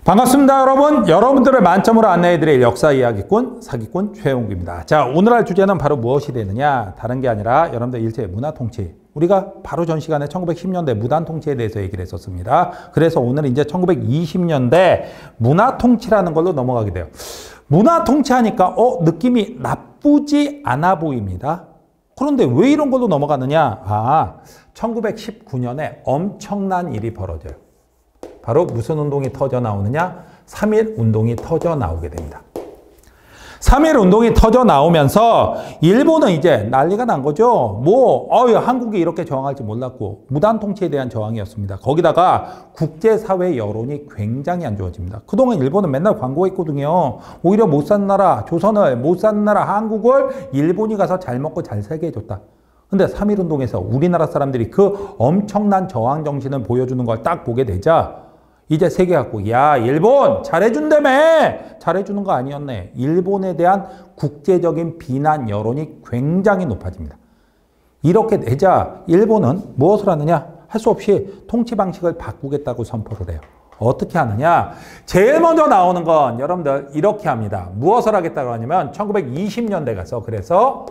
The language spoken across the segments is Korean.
반갑습니다, 여러분. 여러분들을 만점으로 안내해드릴 역사 이야기꾼, 사기꾼 최영욱입니다. 자, 오늘 할 주제는 바로 무엇이 되느냐? 다른 게 아니라 여러분들 일제 문화통치. 우리가 바로 전 시간에 1910년대 무단통치에 대해서 얘기를 했었습니다. 그래서 오늘 이제 1920년대 문화통치라는 걸로 넘어가게 돼요. 문화통치하니까 느낌이 나쁘지 않아 보입니다. 그런데 왜 이런 걸로 넘어가느냐? 1919년에 엄청난 일이 벌어져요. 바로 무슨 운동이 터져 나오느냐? 3.1 운동이 터져 나오게 됩니다. 3.1 운동이 터져 나오면서 일본은 이제 난리가 난 거죠. 한국이 이렇게 저항할지 몰랐고 무단통치에 대한 저항이었습니다. 거기다가 국제사회 여론이 굉장히 안 좋아집니다. 그동안 일본은 맨날 광고했거든요. 오히려 못 산 나라, 조선을 못 산 나라 한국을 일본이 가서 잘 먹고 잘 살게 해줬다. 근데 3.1 운동에서 우리나라 사람들이 그 엄청난 저항 정신을 보여주는 걸 딱 보게 되자 이제 세계 갖고 야, 일본 잘해준다며. 잘해주는 거 아니었네. 일본에 대한 국제적인 비난 여론이 굉장히 높아집니다. 이렇게 되자 일본은 무엇을 하느냐? 할 수 없이 통치 방식을 바꾸겠다고 선포를 해요. 어떻게 하느냐? 제일 먼저 나오는 건 여러분들 이렇게 합니다. 무엇을 하겠다고 하냐면 1920년대 가서 그래서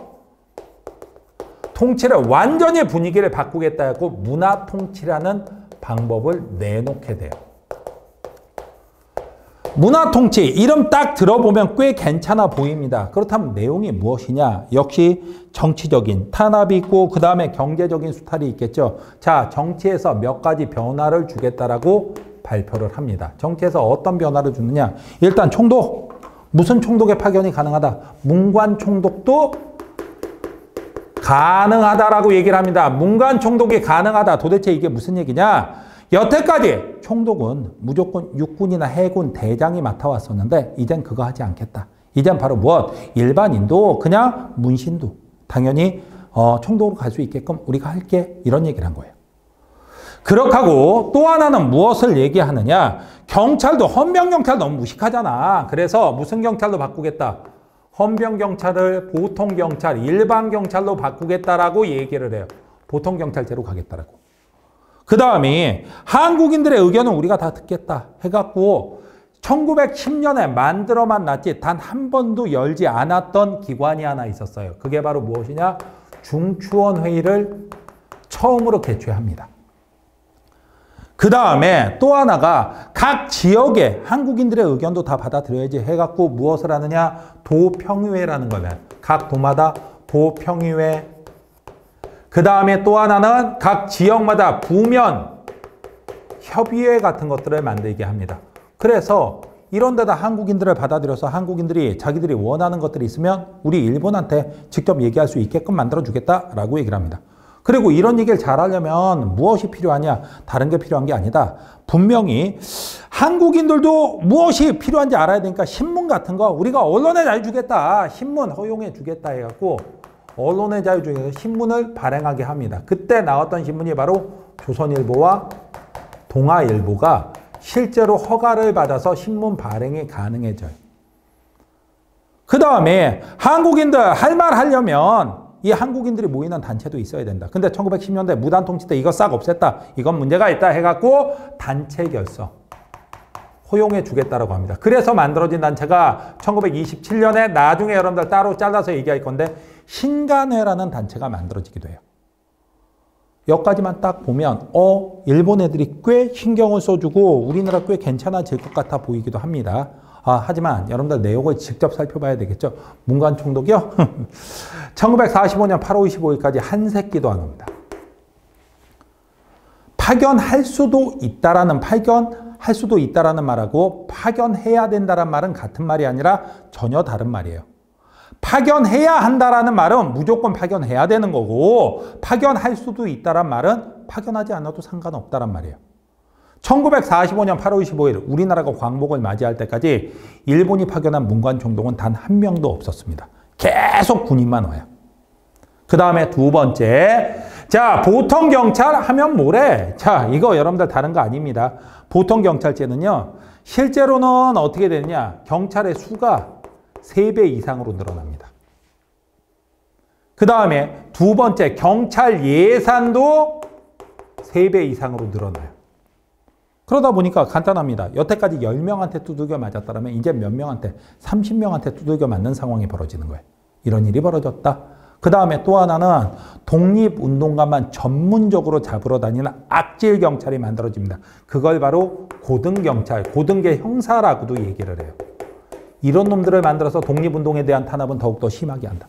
통치를 완전히 분위기를 바꾸겠다 하고 문화통치라는 방법을 내놓게 돼요. 문화통치, 이름 딱 들어보면 꽤 괜찮아 보입니다. 그렇다면 내용이 무엇이냐? 역시 정치적인 탄압이 있고 그 다음에 경제적인 수탈이 있겠죠. 자, 정치에서 몇 가지 변화를 주겠다라고 발표를 합니다. 정치에서 어떤 변화를 주느냐? 일단 총독, 무슨 총독의 파견이 가능하다? 문관 총독도 가능하다라고 얘기를 합니다. 문관 총독이 가능하다. 도대체 이게 무슨 얘기냐? 여태까지 총독은 무조건 육군이나 해군 대장이 맡아왔었는데 이젠 그거 하지 않겠다. 이젠 바로 무엇? 일반인도 그냥 문신도 당연히 총독으로 갈 수 있게끔 우리가 할게. 이런 얘기를 한 거예요. 그렇게 하고 또 하나는 무엇을 얘기하느냐? 경찰도 헌병경찰 너무 무식하잖아. 그래서 무슨 경찰로 바꾸겠다? 헌병경찰을 보통경찰, 일반경찰로 바꾸겠다라고 얘기를 해요. 보통경찰제로 가겠다라고. 그 다음에 한국인들의 의견은 우리가 다 듣겠다 해갖고 1910년에 만들어만 놨지 단 한 번도 열지 않았던 기관이 하나 있었어요. 그게 바로 무엇이냐? 중추원회의를 처음으로 개최합니다. 그 다음에 또 하나가 각 지역의 한국인들의 의견도 다 받아들여야지 해갖고 무엇을 하느냐? 도평의회라는 거예요. 각 도마다 도평의회. 그 다음에 또 하나는 각 지역마다 부면 협의회 같은 것들을 만들게 합니다. 그래서 이런 데다 한국인들을 받아들여서 한국인들이 자기들이 원하는 것들이 있으면 우리 일본한테 직접 얘기할 수 있게끔 만들어주겠다라고 얘기를 합니다. 그리고 이런 얘기를 잘하려면 무엇이 필요하냐? 다른 게 필요한 게 아니다. 분명히 한국인들도 무엇이 필요한지 알아야 되니까 신문 같은 거 우리가 언론에 잘 주겠다. 신문 허용해 주겠다 해갖고 언론의 자유 중에서 신문을 발행하게 합니다. 그때 나왔던 신문이 바로 조선일보와 동아일보가 실제로 허가를 받아서 신문 발행이 가능해져요. 그 다음에 한국인들 할 말 하려면 이 한국인들이 모이는 단체도 있어야 된다. 근데 1910년대 무단통치 때 이거 싹 없앴다. 이건 문제가 있다 해갖고 단체 결성 허용해 주겠다라고 합니다. 그래서 만들어진 단체가 1927년에 나중에 여러분들 따로 잘라서 얘기할 건데 신간회라는 단체가 만들어지기도 해요. 여기까지만 딱 보면 일본 애들이 꽤 신경을 써주고 우리나라 꽤 괜찮아질 것 같아 보이기도 합니다. 하지만 여러분들 내용을 직접 살펴봐야 되겠죠. 문관 총독이요. 1945년 8월 25일까지 한 새끼도 안 옵니다. 파견할 수도 있다라는 말하고 파견해야 된다는 말은 같은 말이 아니라 전혀 다른 말이에요. 파견해야 한다라는 말은 무조건 파견해야 되는 거고 파견할 수도 있다란 말은 파견하지 않아도 상관없다란 말이에요. 1945년 8월 25일 우리나라가 광복을 맞이할 때까지 일본이 파견한 문관 총독은 단 한 명도 없었습니다. 계속 군인만 와요. 그 다음에 두 번째, 자, 보통경찰 하면 뭐래? 자, 이거 여러분들 다른 거 아닙니다. 보통경찰제는요, 실제로는 어떻게 되느냐? 경찰의 수가 3배 이상으로 늘어납니다. 그 다음에 두 번째, 경찰 예산도 3배 이상으로 늘어나요. 그러다 보니까 간단합니다. 여태까지 10명한테 두들겨 맞았다면 이제 몇 명한테, 30명한테 두들겨 맞는 상황이 벌어지는 거예요. 이런 일이 벌어졌다. 그 다음에 또 하나는 독립운동가만 전문적으로 잡으러 다니는 악질 경찰이 만들어집니다. 그걸 바로 고등경찰, 고등계 형사라고도 얘기를 해요. 이런 놈들을 만들어서 독립운동에 대한 탄압은 더욱더 심하게 한다.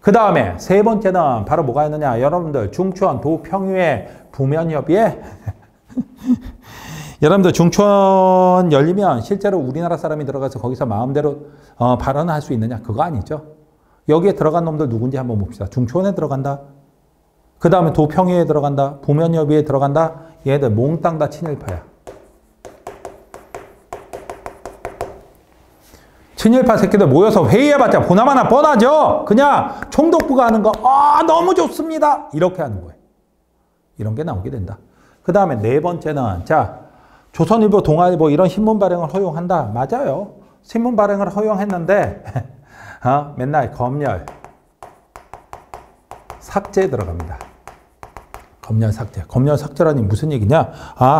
그 다음에 세 번째는 바로 뭐가 있느냐. 여러분들 중추원 도평유의 부면협의회 여러분들 중추원 열리면 실제로 우리나라 사람이 들어가서 거기서 마음대로 발언할 수 있느냐. 그거 아니죠. 여기에 들어간 놈들 누군지 한번 봅시다. 중추원에 들어간다. 그 다음에 도평유에 들어간다. 부면협의회에 들어간다. 얘들 몽땅 다 친일파야. 친일파 새끼들 모여서 회의해봤자 보나마나 뻔하죠. 그냥 총독부가 하는 거 너무 좋습니다. 이렇게 하는 거예요. 이런 게 나오게 된다. 그 다음에 네 번째는 자 조선일보, 동아일보 이런 신문 발행을 허용한다. 맞아요. 신문 발행을 허용했는데 맨날 검열 삭제 들어갑니다. 검열 삭제. 검열 삭제라니 무슨 얘기냐.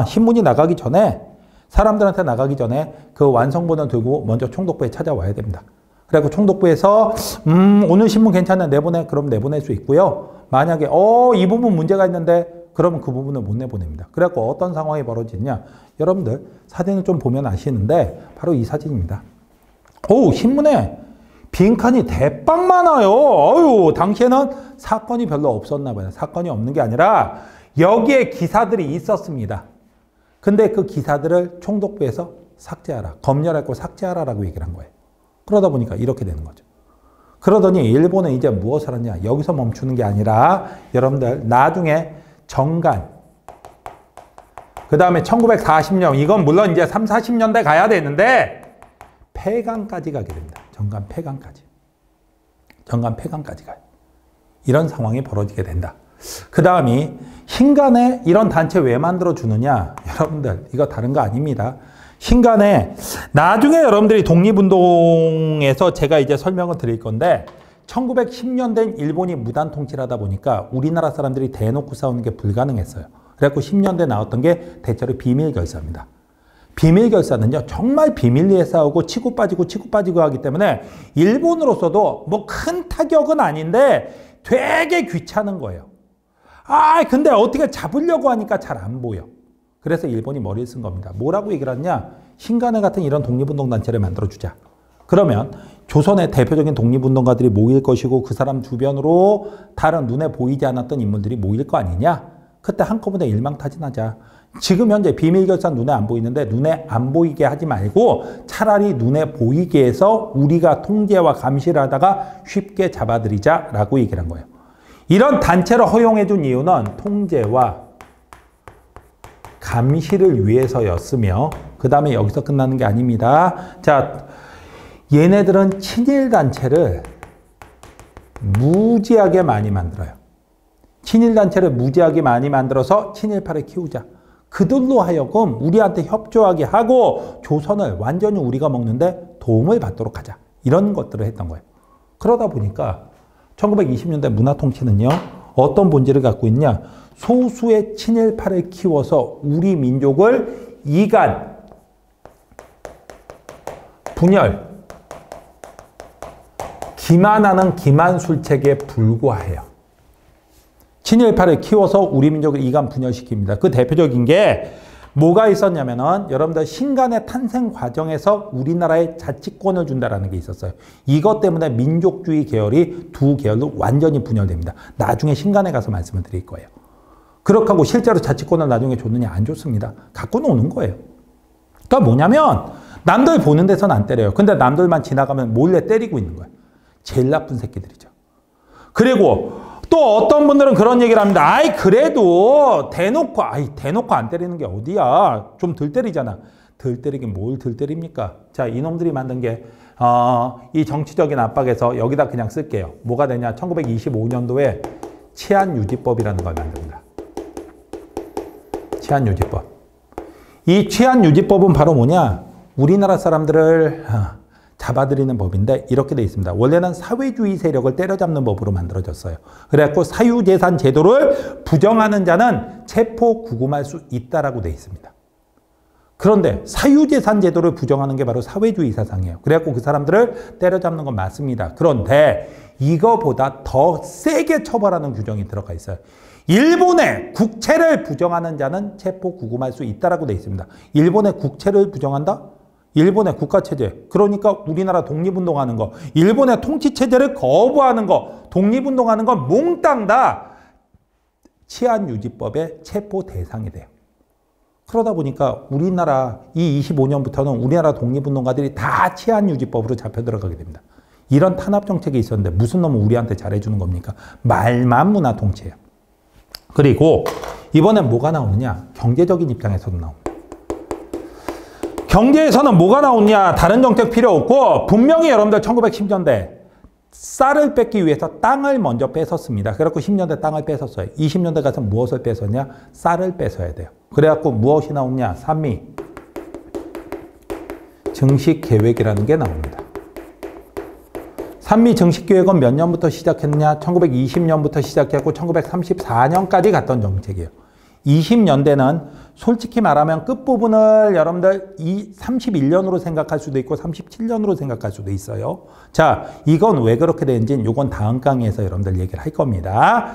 신문이 나가기 전에 사람들한테 나가기 전에 그 완성본을 들고 먼저 총독부에 찾아와야 됩니다. 그리고 총독부에서 오늘 신문 괜찮네 내보내. 그럼 내보낼 수 있고요. 만약에 이 부분 문제가 있는데 그러면 그 부분을 못 내보냅니다. 그래갖고 어떤 상황이 벌어지냐. 여러분들 사진을 좀 보면 아시는데 바로 이 사진입니다. 신문에 빈칸이 대빵 많아요. 당시에는 사건이 별로 없었나 봐요. 사건이 없는 게 아니라 여기에 기사들이 있었습니다. 근데 그 기사들을 총독부에서 삭제하라. 검열하고 삭제하라라고 얘기를 한 거예요. 그러다 보니까 이렇게 되는 거죠. 그러더니 일본은 이제 무엇을 하냐. 여기서 멈추는 게 아니라 여러분들 나중에 정간 그 다음에 1940년 이건 물론 이제 3, 40년대 가야 되는데 폐강까지 가게 됩니다. 정간 폐강까지. 정간 폐강까지 가요. 이런 상황이 벌어지게 된다. 그 다음이 신간에 이런 단체 왜 만들어주느냐. 여러분들 이거 다른 거 아닙니다. 신간에 나중에 여러분들이 독립운동에서 제가 이제 설명을 드릴 건데 1910년대엔 일본이 무단 통치를 하다 보니까 우리나라 사람들이 대놓고 싸우는 게 불가능했어요. 그래갖고 10년대 나왔던 게 대체로 비밀결사입니다. 비밀결사는요 정말 비밀리에 싸우고 치고 빠지고 하기 때문에 일본으로서도 뭐 큰 타격은 아닌데 되게 귀찮은 거예요. 근데 어떻게 잡으려고 하니까 잘 안 보여. 그래서 일본이 머리를 쓴 겁니다. 뭐라고 얘기를 하냐. 신간에 같은 이런 독립운동 단체를 만들어주자. 그러면 조선의 대표적인 독립운동가들이 모일 것이고 그 사람 주변으로 다른 눈에 보이지 않았던 인물들이 모일 거 아니냐. 그때 한꺼번에 일망타진하자. 지금 현재 비밀결사 눈에 안 보이는데 눈에 안 보이게 하지 말고 차라리 눈에 보이게 해서 우리가 통제와 감시를 하다가 쉽게 잡아들이자라고 얘기를 한 거예요. 이런 단체를 허용해 준 이유는 통제와 감시를 위해서였으며 그 다음에 여기서 끝나는 게 아닙니다. 자, 얘네들은 친일단체를 무지하게 많이 만들어요. 친일단체를 무지하게 많이 만들어서 친일파를 키우자. 그들로 하여금 우리한테 협조하게 하고 조선을 완전히 우리가 먹는데 도움을 받도록 하자. 이런 것들을 했던 거예요. 그러다 보니까 1920년대 문화통치는요. 어떤 본질을 갖고 있냐. 소수의 친일파를 키워서 우리 민족을 이간, 분열, 기만하는 기만술책에 불과해요. 친일파를 키워서 우리 민족을 이간 분열시킵니다. 그 대표적인 게 뭐가 있었냐면은 여러분들 신간의 탄생 과정에서 우리나라에 자치권을 준다라는 게 있었어요. 이것 때문에 민족주의 계열이 두 계열로 완전히 분열됩니다. 나중에 신간에 가서 말씀을 드릴 거예요. 그렇게 하고 실제로 자치권을 나중에 줬느냐 안 줬습니다. 갖고 노는 거예요. 그러니까 뭐냐면 남들 보는 데서는 안 때려요. 근데 남들만 지나가면 몰래 때리고 있는 거예요. 제일 나쁜 새끼들이죠. 그리고 또 어떤 분들은 그런 얘기를 합니다. 그래도 대놓고 안 때리는 게 어디야. 좀 덜 때리잖아. 덜 때리긴 뭘 덜 때립니까? 자, 이놈들이 만든 게 이 정치적인 압박에서 여기다 그냥 쓸게요. 뭐가 되냐. 1925년도에 치안유지법이라는 걸 만듭니다. 치안유지법. 이 치안유지법은 바로 뭐냐. 우리나라 사람들을 잡아들이는 법인데 이렇게 돼 있습니다. 원래는 사회주의 세력을 때려잡는 법으로 만들어졌어요. 그래갖고 사유재산 제도를 부정하는 자는 체포 구금할 수 있다라고 돼 있습니다. 그런데 사유재산 제도를 부정하는 게 바로 사회주의 사상이에요. 그래갖고 그 사람들을 때려잡는 건 맞습니다. 그런데 이거보다 더 세게 처벌하는 규정이 들어가 있어요. 일본의 국채를 부정하는 자는 체포 구금할 수 있다라고 돼 있습니다. 일본의 국채를 부정한다? 일본의 국가체제, 그러니까 우리나라 독립운동하는 거, 일본의 통치체제를 거부하는 거, 독립운동하는 건 몽땅 다 치안유지법의 체포 대상이 돼요. 그러다 보니까 우리나라 이 25년부터는 우리나라 독립운동가들이 다 치안유지법으로 잡혀 들어가게 됩니다. 이런 탄압정책이 있었는데 무슨 놈은 우리한테 잘해주는 겁니까? 말만 문화통치예요. 그리고 이번엔 뭐가 나오느냐? 경제적인 입장에서도 나옵니다. 경제에서는 뭐가 나오냐? 다른 정책 필요 없고 분명히 여러분들 1910년대 쌀을 뺏기 위해서 땅을 먼저 뺏었습니다. 그래갖고 10년대 땅을 뺏었어요. 20년대 가서 무엇을 뺏었냐? 쌀을 뺏어야 돼요. 그래갖고 무엇이 나오냐? 산미 증식계획이라는 게 나옵니다. 산미 증식계획은 몇 년부터 시작했느냐? 1920년부터 시작했고 1934년까지 갔던 정책이에요. 20년대는 솔직히 말하면 끝부분을 여러분들 31년으로 생각할 수도 있고 37년으로 생각할 수도 있어요. 자, 이건 왜 그렇게 되는지는 이건 다음 강의에서 여러분들 얘기를 할 겁니다.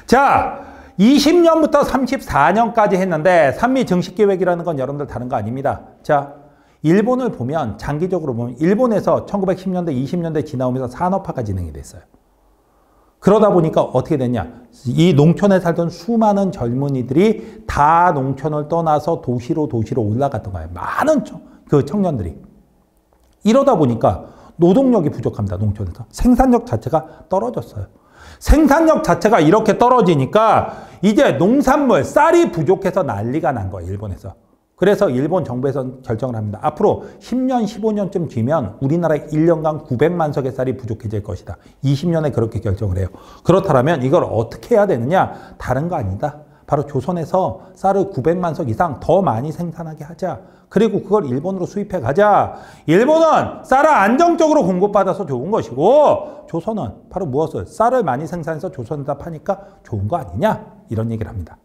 자, 20년부터 34년까지 했는데 산미 증식계획이라는 건 여러분들 다른 거 아닙니다. 자, 일본을 보면 장기적으로 보면 일본에서 1910년대, 20년대 지나오면서 산업화가 진행이 됐어요. 그러다 보니까 어떻게 됐냐. 이 농촌에 살던 수많은 젊은이들이 다 농촌을 떠나서 도시로 올라갔던 거예요. 많은 그 청년들이. 이러다 보니까 노동력이 부족합니다. 농촌에서. 생산력 자체가 떨어졌어요. 생산력 자체가 이렇게 떨어지니까 이제 농산물, 쌀이 부족해서 난리가 난 거예요. 일본에서. 그래서 일본 정부에서는 결정을 합니다. 앞으로 10년, 15년쯤 뒤면 우리나라에 1년간 900만 석의 쌀이 부족해질 것이다. 20년에 그렇게 결정을 해요. 그렇다면 이걸 어떻게 해야 되느냐? 다른 거 아니다. 바로 조선에서 쌀을 900만 석 이상 더 많이 생산하게 하자. 그리고 그걸 일본으로 수입해 가자. 일본은 쌀을 안정적으로 공급받아서 좋은 것이고 조선은 바로 무엇을? 쌀을 많이 생산해서 조선에다 파니까 좋은 거 아니냐? 이런 얘기를 합니다.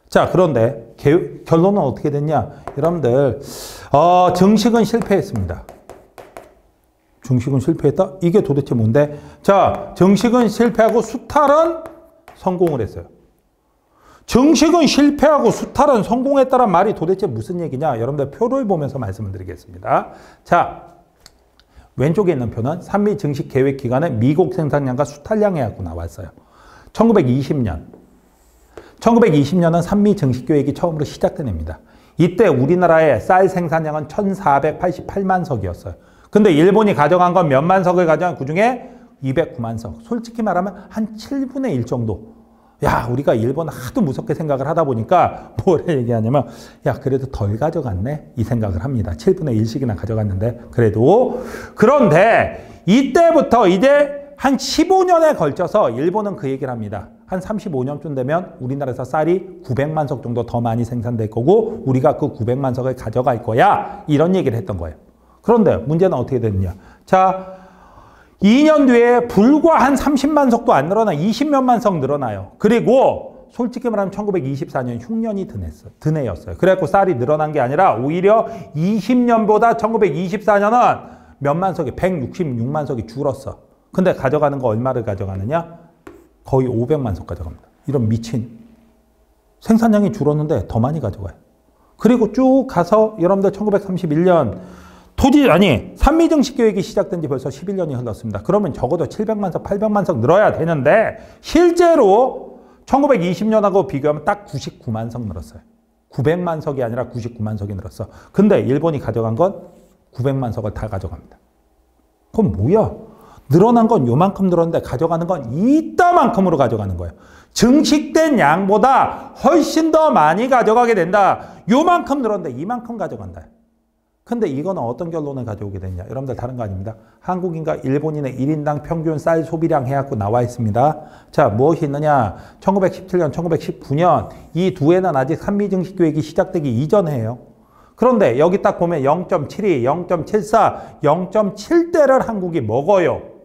자, 그런데 결론은 어떻게 됐냐? 여러분들 증식은 실패했습니다. 증식은 실패했다? 이게 도대체 뭔데? 자, 증식은 실패하고 수탈은 성공을 했어요. 증식은 실패하고 수탈은 성공했다는 말이 도대체 무슨 얘기냐? 여러분들 표를 보면서 말씀을 드리겠습니다. 자, 왼쪽에 있는 표는 산미 증식 계획 기간에 미국 생산량과 수탈량 해갖고 나왔어요. 1920년은 산미 증식계획이 처음으로 시작된 해입니다. 이때 우리나라의 쌀 생산량은 1488만 석이었어요. 근데 일본이 가져간 건 몇만 석을 가져간 그중에 209만 석. 솔직히 말하면 한 7분의 1 정도. 야, 우리가 일본 하도 무섭게 생각을 하다 보니까 뭐를 얘기하냐면 야, 그래도 덜 가져갔네? 이 생각을 합니다. 7분의 1씩이나 가져갔는데 그래도. 그런데 이때부터 이제 한 15년에 걸쳐서 일본은 그 얘기를 합니다. 한 35년쯤 되면 우리나라에서 쌀이 900만 석 정도 더 많이 생산될 거고 우리가 그 900만 석을 가져갈 거야. 이런 얘기를 했던 거예요. 그런데 문제는 어떻게 됐느냐. 자, 2년 뒤에 불과 한 30만 석도 안 늘어나 20몇만 석 늘어나요. 그리고 솔직히 말하면 1924년 흉년이 드네였어요. 그래갖고 쌀이 늘어난 게 아니라 오히려 20년보다 1924년은 몇만 석이 166만 석이 줄었어. 근데 가져가는 거 얼마를 가져가느냐? 거의 500만 석 가져갑니다. 이런 미친. 생산량이 줄었는데 더 많이 가져가요. 그리고 쭉 가서 여러분들 1931년 산미증식계획이 시작된 지 벌써 11년이 흘렀습니다. 그러면 적어도 700만 석, 800만 석 늘어야 되는데 실제로 1920년하고 비교하면 딱 99만 석 늘었어요. 900만 석이 아니라 99만 석이 늘었어. 근데 일본이 가져간 건 900만 석을 다 가져갑니다. 그럼 뭐야? 늘어난 건 요만큼 늘었는데 가져가는 건 이따만큼으로 가져가는 거예요. 증식된 양보다 훨씬 더 많이 가져가게 된다. 요만큼 늘었는데 이만큼 가져간다. 근데 이거는 어떤 결론을 가져오게 됐냐? 여러분들 다른 거 아닙니다. 한국인과 일본인의 1인당 평균 쌀 소비량 해갖고 나와 있습니다. 자, 무엇이 있느냐? 1917년, 1919년 이 두 해는 아직 산미증식계획이 시작되기 이전이에요. 그런데 여기 딱 보면 0.72, 0.74, 0.7대를 한국이 먹어요.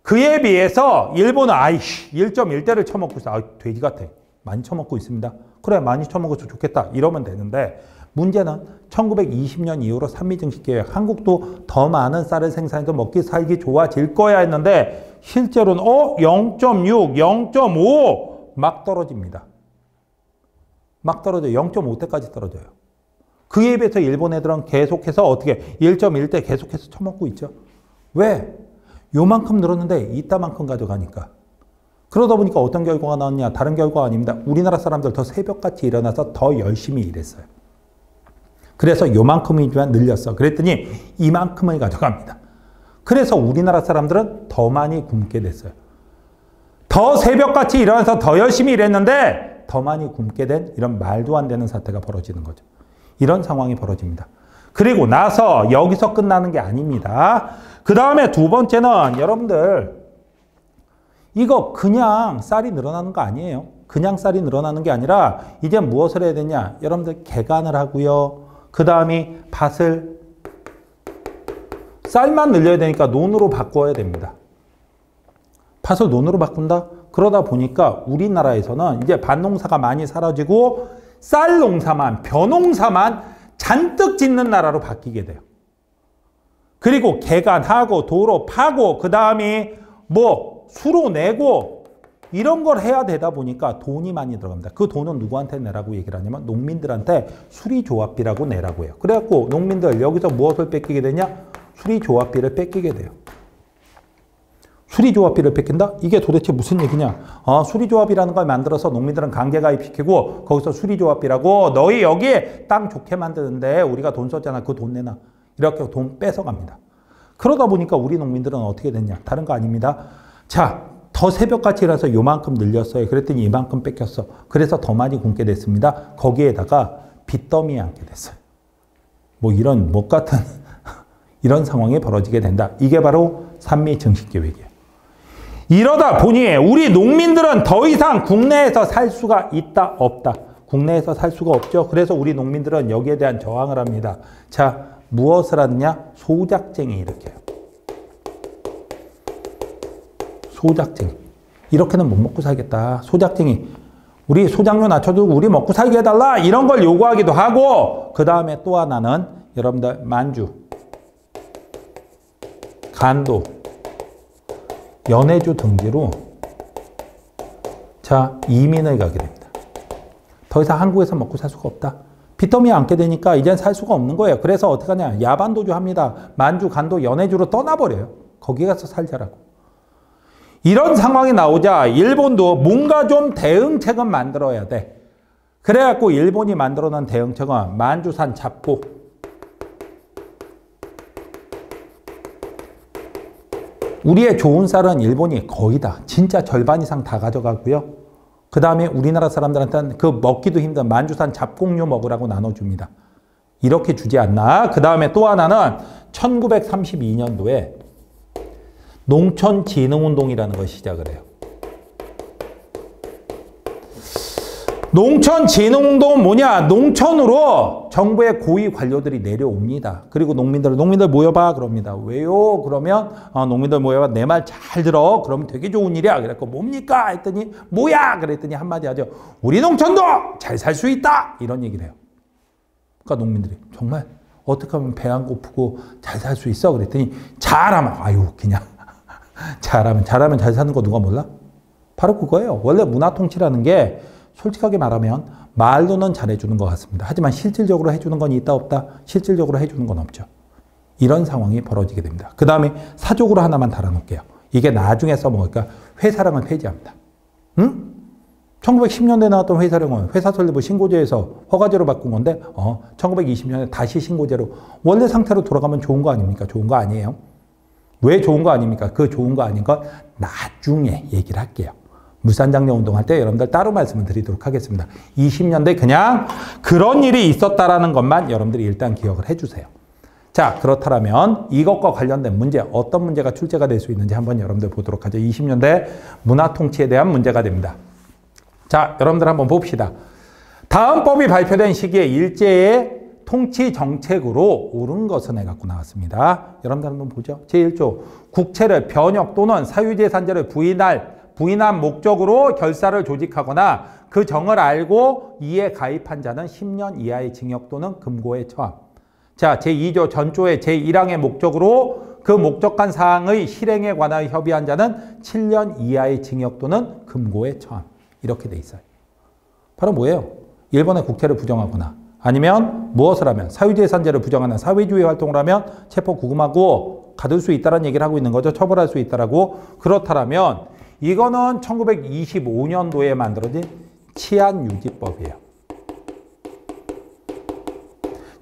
그에 비해서 일본은 1.1대를 쳐먹고 있어. 돼지 같아. 많이 처먹고 있습니다. 그래, 많이 처먹어서 좋겠다. 이러면 되는데 문제는 1920년 이후로 산미증식계획, 한국도 더 많은 쌀을 생산해서 먹기 살기 좋아질 거야 했는데 실제로는 0.6, 0.5 막 떨어집니다. 막 떨어져요. 0.5대까지 떨어져요. 그에 비해서 일본 애들은 계속해서 어떻게 1.1대 계속해서 처먹고 있죠. 왜? 요만큼 늘었는데 이따만큼 가져가니까. 그러다 보니까 어떤 결과가 나왔냐? 다른 결과가 아닙니다. 우리나라 사람들 더 새벽같이 일어나서 더 열심히 일했어요. 그래서 요만큼이지만 늘렸어. 그랬더니 이만큼을 가져갑니다. 그래서 우리나라 사람들은 더 많이 굶게 됐어요. 더 새벽같이 일어나서 더 열심히 일했는데 더 많이 굶게 된 이런 말도 안 되는 사태가 벌어지는 거죠. 이런 상황이 벌어집니다. 그리고 나서 여기서 끝나는 게 아닙니다. 그 다음에 두 번째는 여러분들 이거 그냥 쌀이 늘어나는 거 아니에요. 그냥 쌀이 늘어나는 게 아니라 이제 무엇을 해야 되냐. 여러분들 개간을 하고요. 그 다음에 밭을 쌀만 늘려야 되니까 논으로 바꿔야 됩니다. 밭을 논으로 바꾼다? 그러다 보니까 우리나라에서는 이제 밭농사가 많이 사라지고 쌀 농사만, 벼농사만 잔뜩 짓는 나라로 바뀌게 돼요. 그리고 개간하고 도로 파고 그 다음에 뭐 수로 내고 이런 걸 해야 되다 보니까 돈이 많이 들어갑니다. 그 돈은 누구한테 내라고 얘기를 하냐면 농민들한테 수리조합비라고 내라고 해요. 그래갖고 농민들 여기서 무엇을 뺏기게 되냐? 수리조합비를 뺏기게 돼요. 수리조합비를 뺏긴다? 이게 도대체 무슨 얘기냐? 수리조합이라는 걸 만들어서 농민들은 강제가입시키고 거기서 수리조합비라고 너희 여기에 땅 좋게 만드는데 우리가 돈 썼잖아. 그 돈 내놔. 이렇게 돈 뺏어갑니다. 그러다 보니까 우리 농민들은 어떻게 됐냐? 다른 거 아닙니다. 자, 더 새벽같이 일어나서 요만큼 늘렸어요. 그랬더니 이만큼 뺏겼어. 그래서 더 많이 굶게 됐습니다. 거기에다가 빚더미에 앉게 됐어요. 뭐 이런 못 같은 이런 상황이 벌어지게 된다. 이게 바로 산미증식계획이에요. 이러다 보니 우리 농민들은 더 이상 국내에서 살 수가 있다 없다. 국내에서 살 수가 없죠. 그래서 우리 농민들은 여기에 대한 저항을 합니다. 자, 무엇을 하느냐? 소작쟁이 일으켜요. 소작쟁이. 이렇게는 못 먹고 살겠다. 소작쟁이. 우리 소작료 낮춰주고 우리 먹고 살게 해달라. 이런 걸 요구하기도 하고 그 다음에 또 하나는 여러분들 만주, 간도, 연해주 등지로 자 이민을 가게 됩니다. 더 이상 한국에서 먹고 살 수가 없다. 빚더미에 앉게 되니까 이젠 살 수가 없는 거예요. 그래서 어떻게 하냐. 야반도주 합니다. 만주, 간도, 연해주로 떠나버려요. 거기 가서 살자라고. 이런 상황이 나오자 일본도 뭔가 좀 대응책은 만들어야 돼. 그래갖고 일본이 만들어낸 대응책은 만주산 잡고 우리의 좋은 쌀은 일본이 거의 다 진짜 절반 이상 다 가져가고요. 그 다음에 우리나라 사람들한테는 그 먹기도 힘든 만주산 잡곡류 먹으라고 나눠줍니다. 이렇게 주지 않나? 그 다음에 또 하나는 1932년도에 농촌진흥운동이라는 걸 시작을 해요. 농촌진흥운동은 뭐냐? 농촌으로 정부의 고위 관료들이 내려옵니다. 그리고 농민들 모여봐 그럽니다. 왜요? 그러면 농민들 모여봐. 내 말 잘 들어. 그러면 되게 좋은 일이야. 그래서 뭡니까? 했더니 뭐야? 그랬더니 한마디 하죠. 우리 농촌도 잘 살 수 있다. 이런 얘기를 해요. 그러니까 농민들이 정말 어떻게 하면 배 안 고프고 잘 살 수 있어? 그랬더니 잘하면 아유 그냥 잘하면 잘 사는 거 누가 몰라? 바로 그거예요. 원래 문화통치라는 게 솔직하게 말하면 말로는 잘해주는 것 같습니다. 하지만 실질적으로 해주는 건 있다 없다? 실질적으로 해주는 건 없죠. 이런 상황이 벌어지게 됩니다. 그 다음에 사족으로 하나만 달아놓을게요. 이게 나중에 써먹으니까 회사령을 폐지합니다. 응? 1910년대에 나왔던 회사령은 회사 설립을 신고제에서 허가제로 바꾼 건데 1920년에 다시 신고제로 원래 상태로 돌아가면 좋은 거 아닙니까? 좋은 거 아니에요. 왜 좋은 거 아닙니까? 그 좋은 거 아닌 건 나중에 얘기를 할게요. 물산장려 운동할 때 여러분들 따로 말씀을 드리도록 하겠습니다. 20년대 그냥 그런 일이 있었다라는 것만 여러분들이 일단 기억을 해주세요. 자, 그렇다면 이것과 관련된 문제, 어떤 문제가 출제가 될 수 있는지 한번 여러분들 보도록 하죠. 20년대 문화통치에 대한 문제가 됩니다. 자, 여러분들 한번 봅시다. 다음 법이 발표된 시기에 일제의 통치 정책으로 옳은 것은 해갖고 나왔습니다. 여러분들 한번 보죠. 제1조 국채를 변역 또는 사유재산자를 부인한 목적으로 결사를 조직하거나 그 정을 알고 이에 가입한 자는 10년 이하의 징역 또는 금고에 처함. 자, 제2조 전조의 제1항의 목적으로 그 목적한 사항의 실행에 관하여 협의한 자는 7년 이하의 징역 또는 금고에 처함. 이렇게 돼 있어요. 바로 뭐예요? 일본의 국채를 부정하거나 아니면 무엇을 하면 사유재산제를 부정하는 사회주의 활동을 하면 체포 구금하고 가둘 수 있다는 얘기를 하고 있는 거죠. 처벌할 수 있다라고. 그렇다면 이거는 1925년도에 만들어진 치안유지법이에요.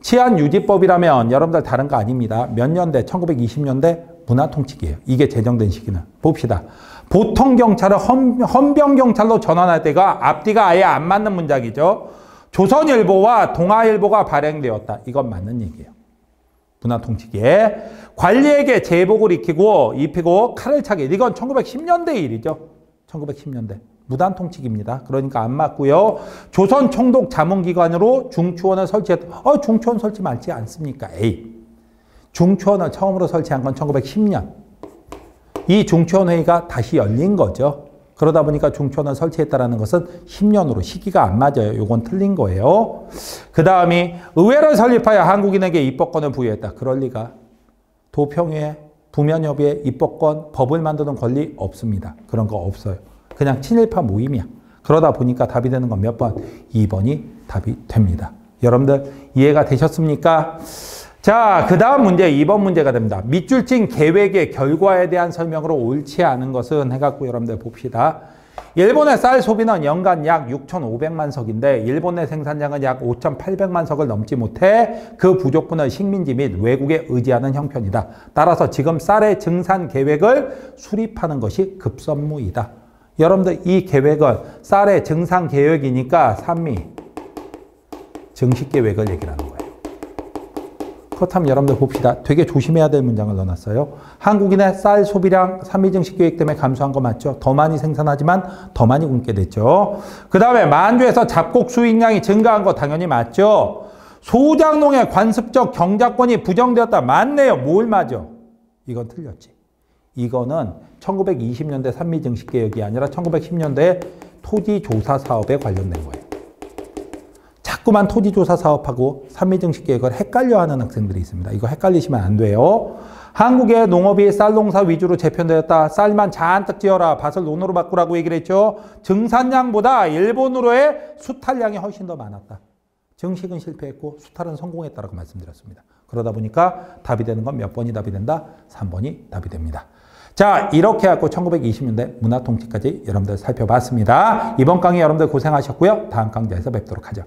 치안유지법이라면 여러분들 다른 거 아닙니다. 몇 년대? 1920년대 문화통치기예요. 이게 제정된 시기는. 봅시다. 보통 경찰을 헌병경찰로 전환할 때가 앞뒤가 아예 안 맞는 문장이죠. 조선일보와 동아일보가 발행되었다. 이건 맞는 얘기예요. 문화통치기에 관리에게 제복을 입히고 칼을 차게. 이건 1910년대 일이죠. 1910년대. 무단통치기입니다. 그러니까 안 맞고요. 조선 총독 자문기관으로 중추원을 설치했다. 중추원 설치 맞지 않습니까? 중추원을 처음으로 설치한 건 1910년. 이 중추원 회의가 다시 열린 거죠. 그러다 보니까 중추원을 설치했다는 것은 10년으로 시기가 안 맞아요. 이건 틀린 거예요. 그 다음이 의회를 설립하여 한국인에게 입법권을 부여했다. 그럴 리가. 도평회, 부면협의회, 입법권, 법을 만드는 권리 없습니다. 그런 거 없어요. 그냥 친일파 모임이야. 그러다 보니까 답이 되는 건 몇 번? 2번이 답이 됩니다. 여러분들 이해가 되셨습니까? 자, 그 다음 문제 2번 문제가 됩니다. 밑줄진 계획의 결과에 대한 설명으로 옳지 않은 것은 해갖고 여러분들 봅시다. 일본의 쌀 소비는 연간 약 6,500만 석인데 일본 내 생산량은 약 5,800만 석을 넘지 못해 그 부족분을 식민지 및 외국에 의지하는 형편이다. 따라서 지금 쌀의 증산 계획을 수립하는 것이 급선무이다. 여러분들 이 계획을 쌀의 증산 계획이니까 산미 증식 계획을 얘기하는 거예요. 그렇다면 여러분들 봅시다. 되게 조심해야 될 문장을 넣어놨어요. 한국인의 쌀 소비량 산미 증식 계획 때문에 감소한 거 맞죠? 더 많이 생산하지만 더 많이 굶게 됐죠. 그 다음에 만주에서 잡곡 수익량이 증가한 거 당연히 맞죠? 소장농의 관습적 경작권이 부정되었다. 맞네요. 뭘 맞아? 이건 틀렸지. 이거는 1920년대 산미 증식 계획이 아니라 1910년대 토지조사 사업에 관련된 거예요. 자꾸만 토지조사 사업하고 산미 증식 계획을 헷갈려하는 학생들이 있습니다. 이거 헷갈리시면 안 돼요. 한국의 농업이 쌀 농사 위주로 재편되었다. 쌀만 잔뜩 지어라. 밭을 논으로 바꾸라고 얘기를 했죠. 증산량보다 일본으로의 수탈량이 훨씬 더 많았다. 증식은 실패했고 수탈은 성공했다라고 말씀드렸습니다. 그러다 보니까 답이 되는 건 몇 번이 답이 된다? 3번이 답이 됩니다. 자, 이렇게 해갖고 1920년대 문화통치까지 여러분들 살펴봤습니다. 이번 강의 여러분들 고생하셨고요. 다음 강좌에서 뵙도록 하죠.